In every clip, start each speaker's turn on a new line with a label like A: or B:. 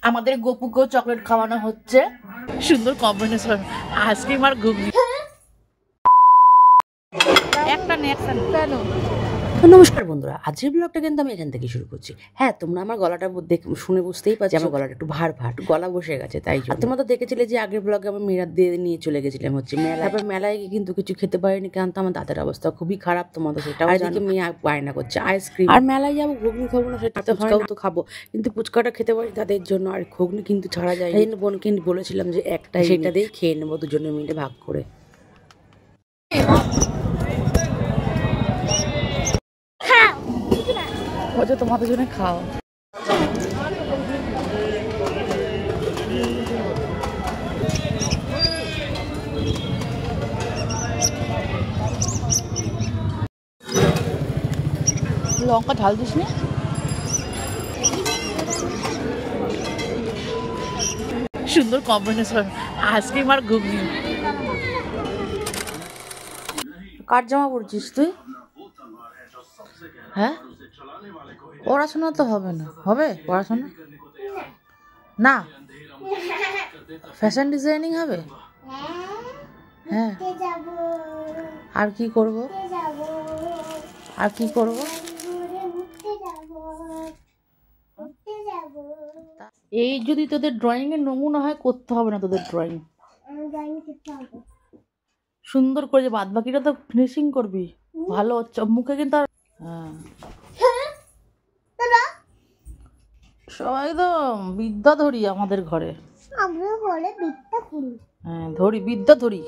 A: আমাদের গপুকেও চকলেট খাওয়ানো হচ্ছে। সুন্দর কম্বিনেশন, আইসক্রিম আর ঘুগনি। একটা নেক্সট কেন?
B: তো নমস্কার বন্ধুরা, আজকের ব্লগটা কিন্তু আমি এখান থেকে শুরু করছি। হ্যাঁ, তোমরা আমার গলাটা শুনে বুঝতেই পারছো আমার গলাটা একটু ভার গলা বসে গেছে, তাই তোমরা তো দেখেছিলে যে আগের ব্লগে আমি মেয়েরা দিয়ে নিয়ে চলে গেছিলাম হচ্ছে মেলা। তারপর মেলায় গিয়ে কিন্তু কিছু খেতে পারিনি, কারণ তো আমার দাদার অবস্থা খুবই খারাপ, তোমাদের সেটাও জানো। মেয়ে বায়না করছে আইসক্রিম, আর মেলায় যাবো ঘুগনি খাবো না, সেটা ফুচকাও তো খাবো, কিন্তু ফুচকাটা খেতে পারি তাদের জন্য, আর ঘুগনি কিন্তু ছাড়া যায়। এই জন্য বোনকে বলেছিলাম যে একটা সেটা দিয়ে খেয়ে নেবো দুজনে মিলে ভাগ করে।
A: তোমাদের জন্য খাও। লঙ্কা ঝাল দিস নি? সুন্দর কম্বিনেশন, আইসক্রিম আর ঘুগনি। কার জামা পড়ছিস তুই? হ্যাঁ, পড়াশোনা তো হবে না? হবে পড়াশোনা না, ফ্যাশন ডিজাইনিং হবে। হ্যাঁ, আর কি করব? আর কি করব? এই যদি তোদের ড্রয়িং এর নমুনা হয়, করতে হবে না তোদের ড্রয়িং। সুন্দর করে যে বাদ বাকিটা তো ফিনিশিং করবি ভালো। মুখে কিন্তু আর সবাই তো বিদ্যা ধরি আমাদের ঘরে। হ্যাঁ, ধরি বিদ্যা ধরি।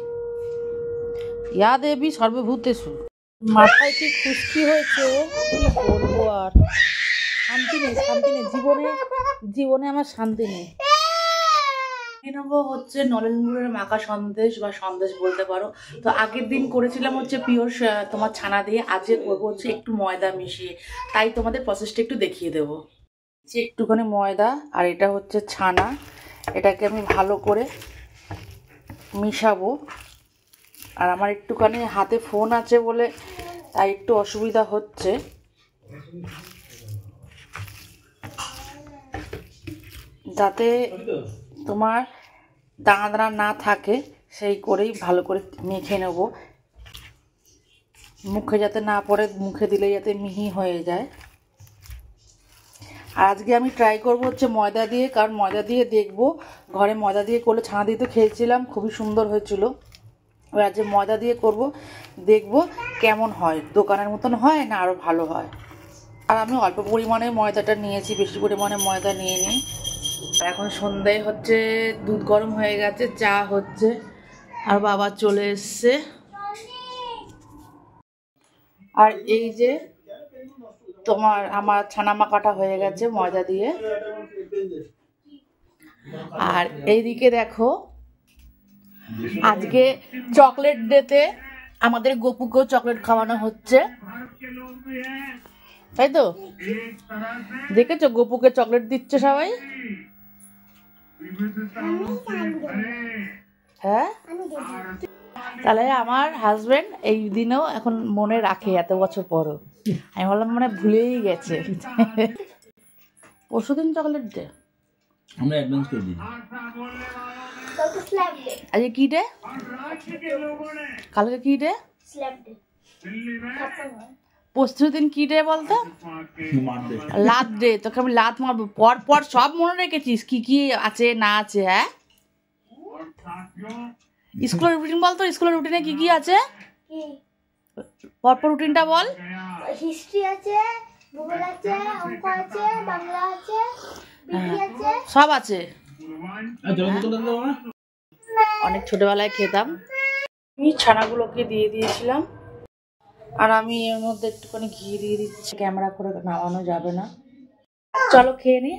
A: ইয়া দেবী সর্বভূতেষু। মাথায় কি খুশকি হয়েছে, কি করবো আর। শান্তি নেই, শান্তি নেই জীবনে, জীবনে আমার শান্তি নেই। নেবো হচ্ছে নলেন গুড়ের মাখা সন্দেশ বা সন্দেশ বলতে পারো। তো আগের দিন করেছিলাম হচ্ছে পিওর তোমার ছানা দিয়ে, আজকে করবো হচ্ছে একটু ময়দা মিশিয়ে। তাই তোমাদের প্রসেসটা একটু দেখিয়ে দেবো। একটুখানি ময়দা আর এটা হচ্ছে ছানা, এটাকে আমি ভালো করে মিশাবো। আর আমার একটুখানি হাতে ফোন আছে বলে তাই একটু অসুবিধা হচ্ছে। যাতে তোমার দানা দানা না থাকে সেই করেই ভালো করে মেখে নেব, মুখে যাতে না পড়ে, মুখে দিলে যাতে মিহি হয়ে যায়। আর আজকে আমি ট্রাই করব হচ্ছে ময়দা দিয়ে, কারণ ময়দা দিয়ে দেখবো, ঘরে ময়দা দিয়ে করলে ছানা দিয়ে তো খেয়েছিলাম, খুবই সুন্দর হয়েছিল। এবার আজকে ময়দা দিয়ে করব, দেখবো কেমন হয়, দোকানের মতন হয় না আরও ভালো হয়। আর আমি অল্প পরিমাণে ময়দাটা নিয়েছি, বেশি পরিমাণে ময়দা নিয়ে নিই। এখন সন্ধ্যায় হচ্ছে, দুধ গরম হয়ে গেছে, চা হচ্ছে, আর বাবা চলে এসছে। আর এই যে তোমার আমার ছানা মাখাটা হয়ে গেছে ময়দা দিয়ে। আর এইদিকে দেখো, আজকে চকলেট ডেতে আমাদের গপুকেও চকলেট খাওয়ানো হচ্ছে, তাই তো? দেখেছো গপুকে চকলেট দিচ্ছে সবাই। হ্যাঁ, তাহলে আমার হাজবেন্ড এই দিনেও এখন মনে রাখে, এত বছর পরও। আমি বললাম মানে ভুলেই গেছে। পরশুদিন চকলেট দে,
C: আমরা অ্যাডভান্স করে দিই।
A: আজকে কি ডে? কালকে কি ডে? পরশুদিন কি ডে বলতো? লাত ডে। তোকে আমি লাত মারবো। পর পর সব মনে রেখেছিস কি কি আছে না আছে? হ্যাঁ, স্কুলের রুটিন বলতো, স্কুলের রুটিনে কি কি আছে? পরপর রুটিনটা বল।
D: হিস্ট্রি আছে, ভূগোল আছে, অঙ্ক আছে, বাংলা আছে, বিজ্ঞান আছে,
A: সব আছে। অনেক ছোটবেলায় খেতাম। আমি ছানাগুলোকে দিয়ে দিয়েছিলাম, আর আমি এর মধ্যে একটুখানি ঘি দিয়ে দিচ্ছি। ক্যামেরা করে নামানো যাবে না, চলো খেয়ে নি।